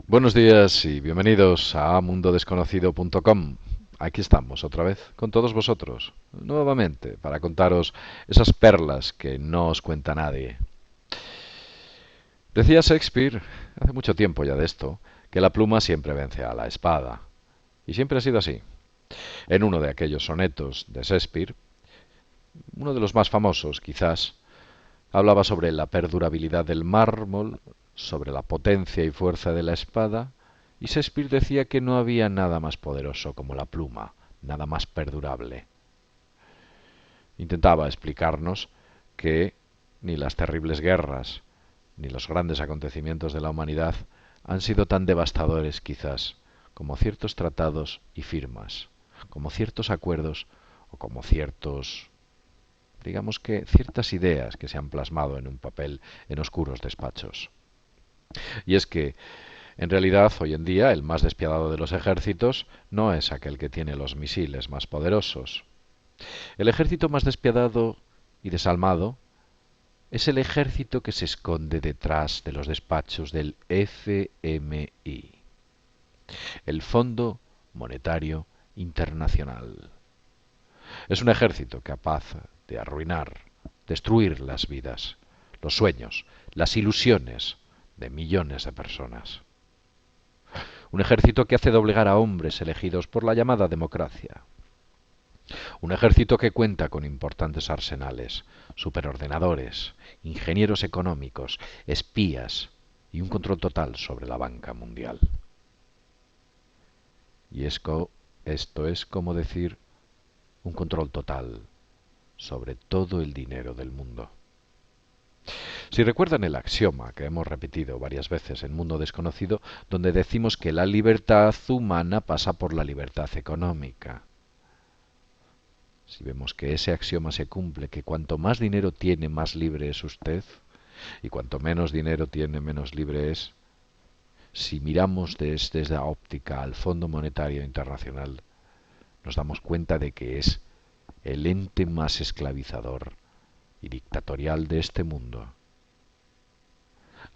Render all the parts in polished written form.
Buenos días y bienvenidos a mundodesconocido.com. Aquí estamos otra vez con todos vosotros, nuevamente, para contaros esas perlas que no os cuenta nadie. Decía Shakespeare, hace mucho tiempo ya de esto, que la pluma siempre vence a la espada. Y siempre ha sido así. En uno de aquellos sonetos de Shakespeare, uno de los más famosos quizás, hablaba sobre la perdurabilidad del mármol, sobre la potencia y fuerza de la espada, y Shakespeare decía que no había nada más poderoso como la pluma, nada más perdurable. Intentaba explicarnos que ni las terribles guerras, ni los grandes acontecimientos de la humanidad han sido tan devastadores quizás como ciertos tratados y firmas, como ciertos acuerdos o como digamos que ciertas ideas que se han plasmado en un papel en oscuros despachos. Y es que, en realidad, hoy en día, el más despiadado de los ejércitos no es aquel que tiene los misiles más poderosos. El ejército más despiadado y desalmado es el ejército que se esconde detrás de los despachos del FMI, el Fondo Monetario Internacional. Es un ejército capaz de arruinar, destruir las vidas, los sueños, las ilusiones de millones de personas. Un ejército que hace doblegar a hombres elegidos por la llamada democracia. Un ejército que cuenta con importantes arsenales, superordenadores, ingenieros económicos, espías y un control total sobre la banca mundial. Y esto es como decir un control total sobre todo el dinero del mundo. Si recuerdan el axioma que hemos repetido varias veces en Mundo Desconocido, donde decimos que la libertad humana pasa por la libertad económica. Si vemos que ese axioma se cumple, que cuanto más dinero tiene, más libre es usted, y cuanto menos dinero tiene, menos libre es, si miramos desde la óptica al Fondo Monetario Internacional, nos damos cuenta de que es el ente más esclavizador y dictatorial de este mundo.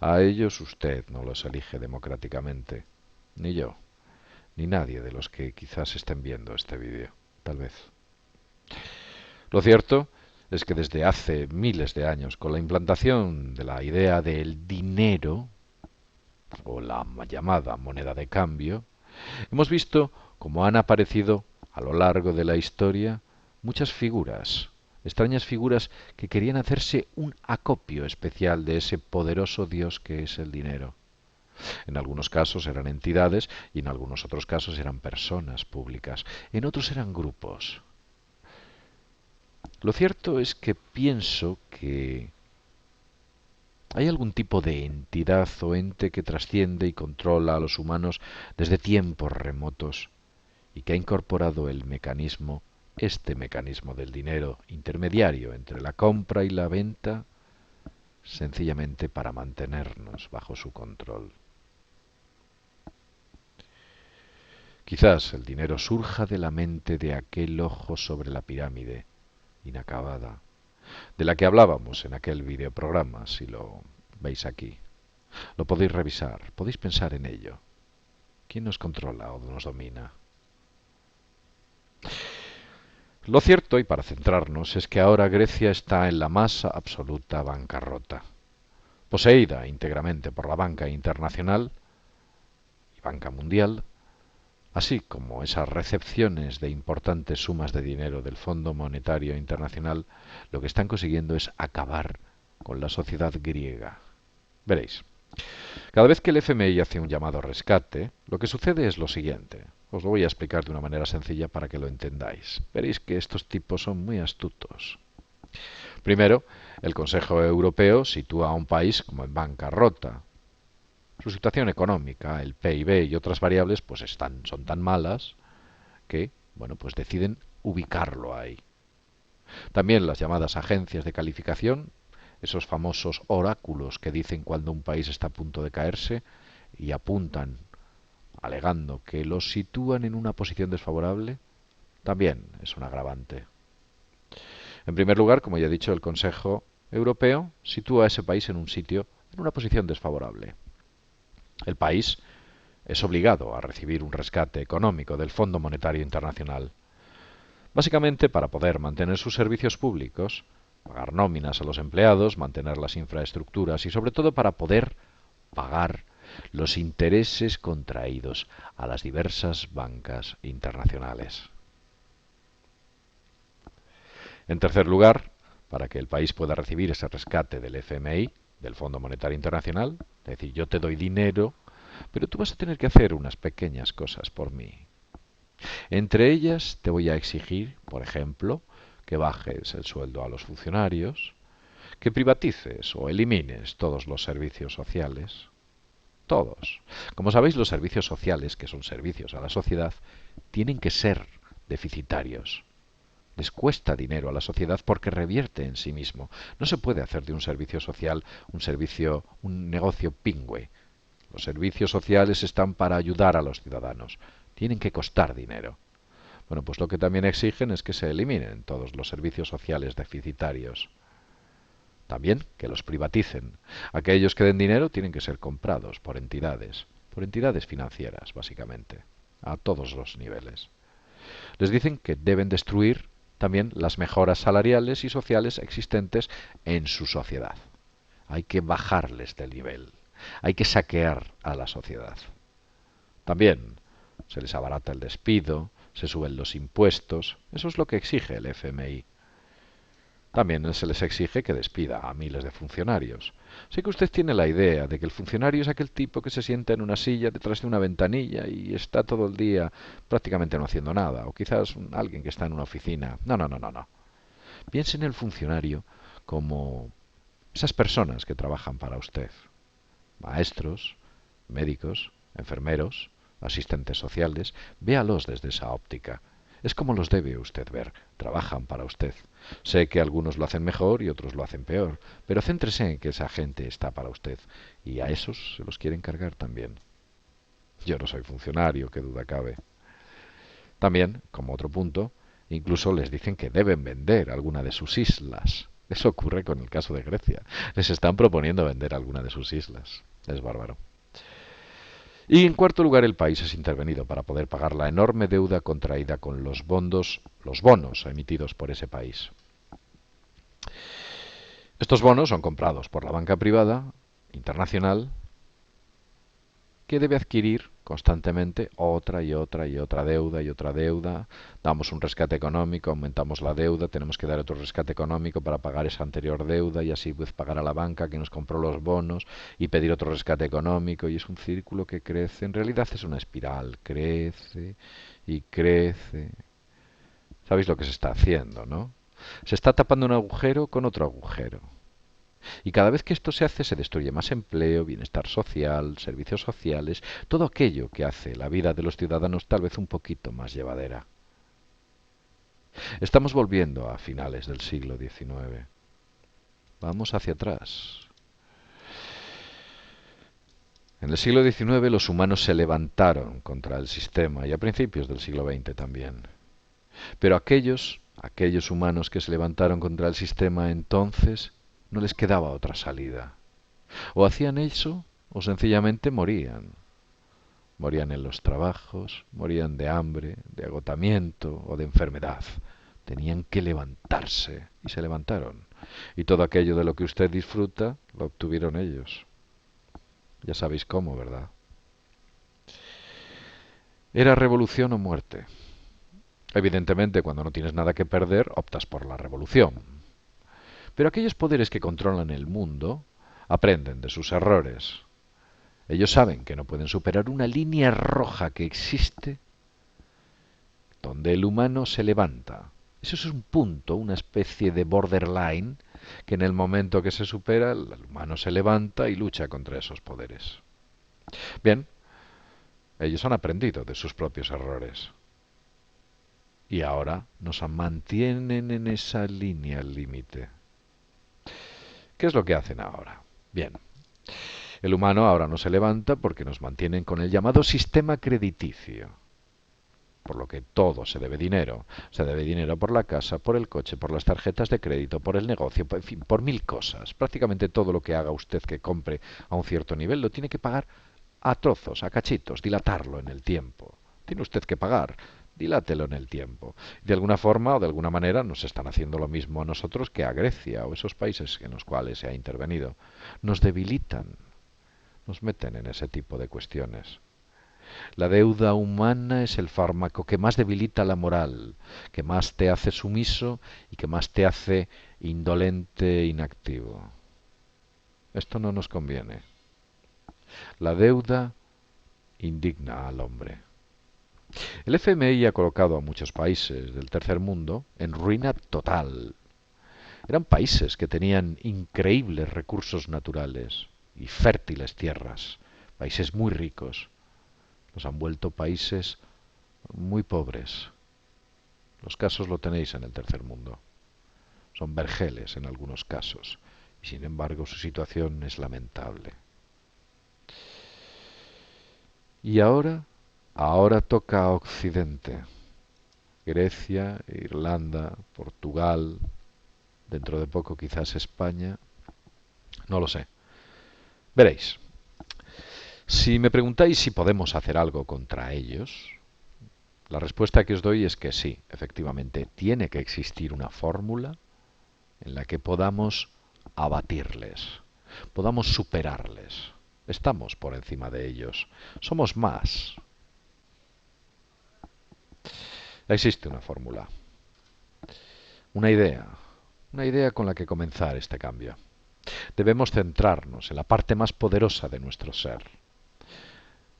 A ellos usted no los elige democráticamente, ni yo, ni nadie de los que quizás estén viendo este vídeo, tal vez. Lo cierto es que desde hace miles de años, con la implantación de la idea del dinero, o la llamada moneda de cambio, hemos visto cómo han aparecido a lo largo de la historia muchas figuras, extrañas figuras que querían hacerse un acopio especial de ese poderoso Dios que es el dinero. En algunos casos eran entidades y en algunos otros casos eran personas públicas, en otros eran grupos. Lo cierto es que pienso que hay algún tipo de entidad o ente que trasciende y controla a los humanos desde tiempos remotos y que ha incorporado este mecanismo del dinero intermediario entre la compra y la venta, sencillamente para mantenernos bajo su control. Quizás el dinero surja de la mente de aquel ojo sobre la pirámide, inacabada, de la que hablábamos en aquel videoprograma, si lo veis aquí. Lo podéis revisar, podéis pensar en ello. ¿Quién nos controla o nos domina? Lo cierto, y para centrarnos, es que ahora Grecia está en la más absoluta bancarrota, poseída íntegramente por la banca internacional y banca mundial, así como esas recepciones de importantes sumas de dinero del Fondo Monetario Internacional, lo que están consiguiendo es acabar con la sociedad griega. Veréis, cada vez que el FMI hace un llamado a rescate, lo que sucede es lo siguiente. Os lo voy a explicar de una manera sencilla para que lo entendáis. Veréis que estos tipos son muy astutos. Primero, el Consejo Europeo sitúa a un país como en bancarrota. Su situación económica, el PIB y otras variables, pues son tan malas que, bueno, pues deciden ubicarlo ahí. También las llamadas agencias de calificación, esos famosos oráculos que dicen cuando un país está a punto de caerse y apuntan, alegando que los sitúan en una posición desfavorable, también es un agravante. En primer lugar, como ya he dicho, el Consejo Europeo sitúa a ese país en un sitio, en una posición desfavorable. El país es obligado a recibir un rescate económico del Fondo Monetario Internacional, básicamente para poder mantener sus servicios públicos, pagar nóminas a los empleados, mantener las infraestructuras y sobre todo para poder pagar los intereses contraídos a las diversas bancas internacionales. En tercer lugar, para que el país pueda recibir ese rescate del FMI, del Fondo Monetario Internacional, es decir, yo te doy dinero, pero tú vas a tener que hacer unas pequeñas cosas por mí. Entre ellas te voy a exigir, por ejemplo, que bajes el sueldo a los funcionarios, que privatices o elimines todos los servicios sociales. Todos. Como sabéis, los servicios sociales, que son servicios a la sociedad, tienen que ser deficitarios. Les cuesta dinero a la sociedad porque revierte en sí mismo. No se puede hacer de un servicio social un negocio pingüe. Los servicios sociales están para ayudar a los ciudadanos. Tienen que costar dinero. Bueno, pues lo que también exigen es que se eliminen todos los servicios sociales deficitarios. También que los privaticen. Aquellos que den dinero tienen que ser comprados por entidades financieras, básicamente, a todos los niveles. Les dicen que deben destruir también las mejoras salariales y sociales existentes en su sociedad. Hay que bajarles del nivel. Hay que saquear a la sociedad. También se les abarata el despido, se suben los impuestos. Eso es lo que exige el FMI. También se les exige que despida a miles de funcionarios. Sé que usted tiene la idea de que el funcionario es aquel tipo que se sienta en una silla detrás de una ventanilla y está todo el día prácticamente no haciendo nada, o quizás alguien que está en una oficina. No, no, no, no, no. Piense en el funcionario como esas personas que trabajan para usted. Maestros, médicos, enfermeros, asistentes sociales. Véalos desde esa óptica. Es como los debe usted ver. Trabajan para usted. Sé que algunos lo hacen mejor y otros lo hacen peor, pero céntrese en que esa gente está para usted, y a esos se los quiere encargar también. Yo no soy funcionario, qué duda cabe. También, como otro punto, incluso les dicen que deben vender alguna de sus islas. Eso ocurre con el caso de Grecia. Les están proponiendo vender alguna de sus islas. Es bárbaro. Y en cuarto lugar, el país es intervenido para poder pagar la enorme deuda contraída con los bonos emitidos por ese país. Estos bonos son comprados por la banca privada internacional, que debe adquirir constantemente otra y otra y otra deuda y otra deuda. Damos un rescate económico, aumentamos la deuda, tenemos que dar otro rescate económico para pagar esa anterior deuda y así pues pagar a la banca que nos compró los bonos y pedir otro rescate económico, y es un círculo que crece. En realidad es una espiral, crece y crece. ¿Sabéis lo que se está haciendo, no? Se está tapando un agujero con otro agujero. Y cada vez que esto se hace, se destruye más empleo, bienestar social, servicios sociales, todo aquello que hace la vida de los ciudadanos tal vez un poquito más llevadera. Estamos volviendo a finales del siglo XIX. Vamos hacia atrás. En el siglo XIX los humanos se levantaron contra el sistema, y a principios del siglo XX también. Pero aquellos humanos que se levantaron contra el sistema entonces, no les quedaba otra salida. O hacían eso, o sencillamente morían. Morían en los trabajos, morían de hambre, de agotamiento o de enfermedad. Tenían que levantarse, y se levantaron. Y todo aquello de lo que usted disfruta, lo obtuvieron ellos. Ya sabéis cómo, ¿verdad? Era revolución o muerte. Evidentemente, cuando no tienes nada que perder, optas por la revolución. Pero aquellos poderes que controlan el mundo aprenden de sus errores. Ellos saben que no pueden superar una línea roja que existe donde el humano se levanta. Eso es un punto, una especie de borderline, que en el momento que se supera, el humano se levanta y lucha contra esos poderes. Bien, ellos han aprendido de sus propios errores. Y ahora nos mantienen en esa línea límite. ¿Qué es lo que hacen ahora? Bien, el humano ahora no se levanta porque nos mantienen con el llamado sistema crediticio, por lo que todo se debe dinero. Se debe dinero por la casa, por el coche, por las tarjetas de crédito, por el negocio, en fin, por mil cosas. Prácticamente todo lo que haga usted que compre a un cierto nivel lo tiene que pagar a trozos, a cachitos, dilatarlo en el tiempo. Tiene usted que pagar, dilátelo en el tiempo. De alguna forma o de alguna manera nos están haciendo lo mismo a nosotros que a Grecia o esos países en los cuales se ha intervenido. Nos debilitan, nos meten en ese tipo de cuestiones. La deuda humana es el fármaco que más debilita la moral, que más te hace sumiso y que más te hace indolente e inactivo. Esto no nos conviene. La deuda indigna al hombre. El FMI ha colocado a muchos países del tercer mundo en ruina total. Eran países que tenían increíbles recursos naturales y fértiles tierras, países muy ricos. Los han vuelto países muy pobres. Los casos lo tenéis en el tercer mundo. Son vergeles en algunos casos y sin embargo su situación es lamentable. Y ahora toca a Occidente. Grecia, Irlanda, Portugal, dentro de poco quizás España, no lo sé. Veréis, si me preguntáis si podemos hacer algo contra ellos, la respuesta que os doy es que sí, efectivamente, tiene que existir una fórmula en la que podamos abatirles, podamos superarles. Estamos por encima de ellos, somos más. Existe una fórmula, una idea, una idea con la que comenzar este cambio. Debemos centrarnos en la parte más poderosa de nuestro ser,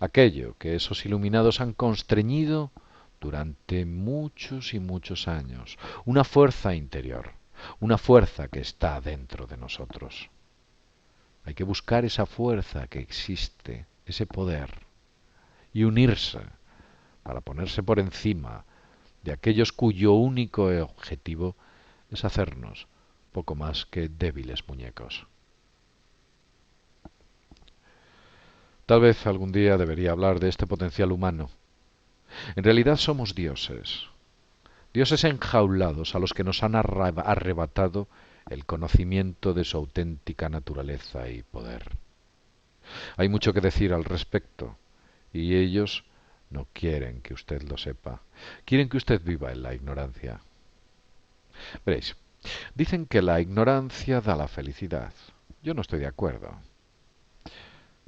aquello que esos iluminados han constreñido durante muchos y muchos años, una fuerza interior, una fuerza que está dentro de nosotros. Hay que buscar esa fuerza que existe, ese poder, y unirse para ponerse por encima de aquellos cuyo único objetivo es hacernos poco más que débiles muñecos. Tal vez algún día debería hablar de este potencial humano. En realidad somos dioses, dioses enjaulados a los que nos han arrebatado el conocimiento de su auténtica naturaleza y poder. Hay mucho que decir al respecto, y ellos no quieren que usted lo sepa. Quieren que usted viva en la ignorancia. Veréis, dicen que la ignorancia da la felicidad. Yo no estoy de acuerdo.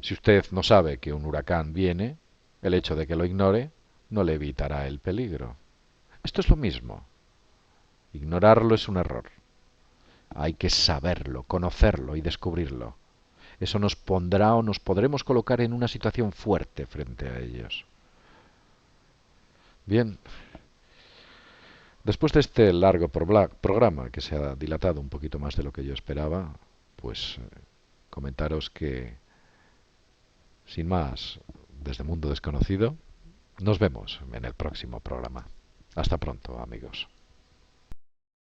Si usted no sabe que un huracán viene, el hecho de que lo ignore no le evitará el peligro. Esto es lo mismo. Ignorarlo es un error. Hay que saberlo, conocerlo y descubrirlo. Eso nos pondrá o nos podremos colocar en una situación fuerte frente a ellos. Bien, después de este largo programa que se ha dilatado un poquito más de lo que yo esperaba, pues comentaros que, sin más, desde Mundo Desconocido, nos vemos en el próximo programa. Hasta pronto, amigos.